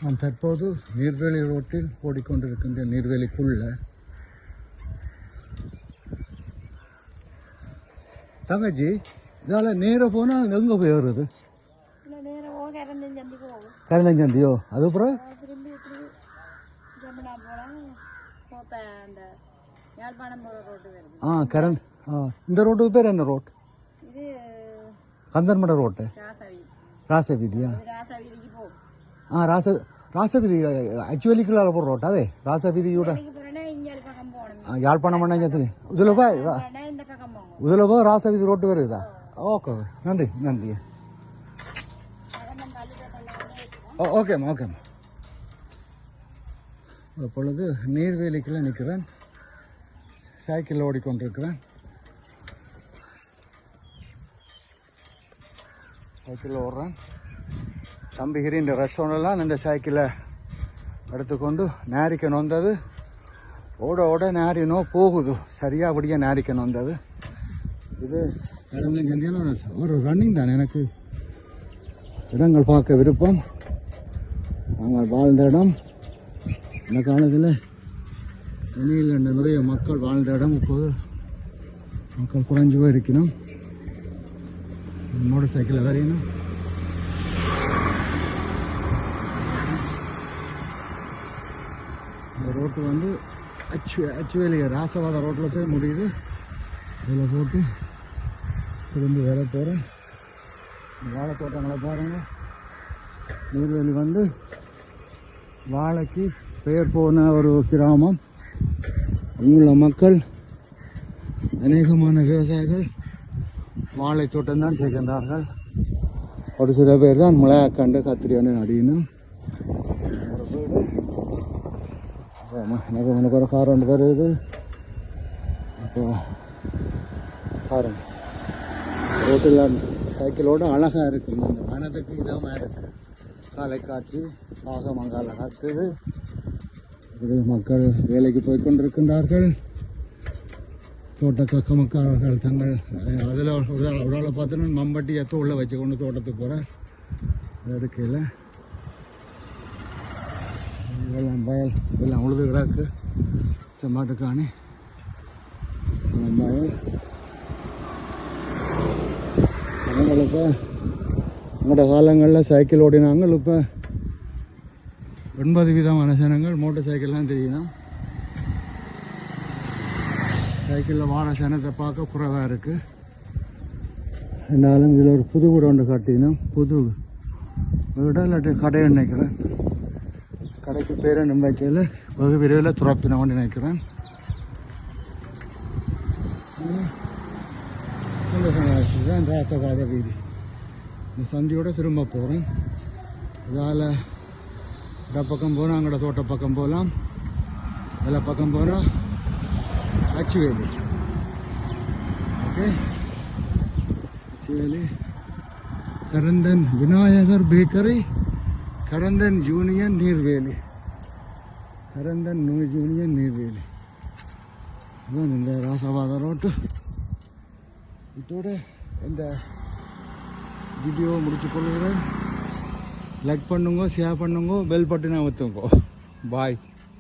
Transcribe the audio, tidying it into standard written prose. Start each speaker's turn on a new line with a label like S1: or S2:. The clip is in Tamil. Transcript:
S1: நான் தற்போது நீர்வேலி ரோட்டில் ஓடிக்கொண்டிருக்கின்ற நீர்வேலிக்குள்ள தங்கச்சி இதால் நேராக போனால் எங்கே போய் வருது? கரந்தஞ்சந்தியோ? அதுக்கப்புறம் இந்த ரோட்டுக்கு பேர் என்ன ரோட்? கந்தன்மட ரோட்டு, ராசவீதியா? ராசவீதி ஆக்சுவலிக்குள்ள போகிற ரோட்டா? அதே ராசவீதியோட யாழ்ப்பாணம் பண்ணி இதில் போய் ராசவீதி ரோட்டு வருதா? ஓகே, நன்றி நன்றி. ஓகேம்மா ஓகேம்மா. அப்பொழுது நீர்வேலிக்குள்ளே நிற்கிறேன், சைக்கிளில் ஓடிக்கொண்டிருக்கிறேன். சைக்கிளில் ஓடுறேன். தம்பிகிரி இந்த ரெஸ்டாரண்ட்லாம் இந்த சைக்கிளை எடுத்துக்கொண்டு நேரிக்க நொந்தது. ஓட ஓட நேரினோ போகுது, சரியாக அப்படியே நேரிக்க நொந்தது. இது கடவுள் ஒரு ரன்னிங் தான். எனக்கு இடங்கள் பார்க்க விருப்பம். நாங்கள் வாழ்ந்த இடம் இந்த காலத்தில் இனியில் நிறைய மக்கள் வாழ்ந்த இடம். இப்போது மக்கள் குறைஞ்சி போய் இருக்கணும். மோட்டர் சைக்கிளில் வரையணும். இந்த ரோட்டு வந்து அச்சுவேலி ராசவாத ரோட்டில் போய் முடியுது. இதில் போட்டு திரும்பி வர போகிறேன். வாழைத்தோட்டங்களை பாருங்கள். நீர்வேலி வந்து வாழைக்கு பெயர் போன ஒரு கிராமம். அங்குள்ள மக்கள் அநேகமான விவசாயிகள் வாழை தோட்டம் தான் செய்கின்றார்கள். ஒரு சில பேர் தான் மிளகாக்கண்டு கத்திரியானு நடிக்கணும். எனக்கு ஒரு கார் ஒன்று வருது. அப்போ பாருங்க, ரோட்டில் சைக்கிளோடு அழகாக இருக்குது. இந்த மனதுக்கு இதமாக இருக்குது. காலை காட்சி பாகமங்கால காத்துது. இப்படி மக்கள் வேலைக்கு போய் கொண்டிருக்கின்றார்கள். தோட்ட கக்கமக்காரர்கள் தங்கள் அதில் ஒரு ஆளை பார்த்தோன்னா மம்பட்டி எத்த உள்ளே வச்சு கொண்டு தோட்டத்துக்கு போகிறார். அது எடுக்கல. இதெல்லாம் வயல், இதெல்லாம் உழுது கிடக்கு. செம்மாட்டுக்காணி வயல். அவங்களுக்கு உங்களோட காலங்களில் சைக்கிள் ஓடினாங்க. இப்போ 80% ஜனங்கள் மோட்டர் சைக்கிள்லாம் தெரியும். சைக்கிளில் வார ஜனத்தை பார்க்க குறைவாக இருக்குது. இருந்தாலும் இதில் ஒரு புது வீடு ஒன்று கட்டினோம். புது வீடு இல்லாட்டி கடையை நினைக்கிறேன். கடைக்கு பேரை நம்பிக்கையில் வெகு விரைவில் துறப்பினோன்னு நினைக்கிறேன். தான் ராசவாத வீதி. இந்த சந்தியோட திரும்ப போகிறேன். இதால் இந்த பக்கம் போனால் அங்கட தோட்ட பக்கம் போகலாம். எல்லா பக்கம் போனால் Achchuveli. Okay, Achchuveli. Karanthan Vinayagar bakery, Karanthan union Neerveli. Karanthan union Neerveli அதுதான் இந்த ராசவாத ரோட்டு. இதோட இந்த வீடியோ முடித்து கொள்கிறேன். லைக் பண்ணுங்க, ஷேர் பண்ணுங்க, பெல் பட்டனை அமுத்துங்க. பாய்.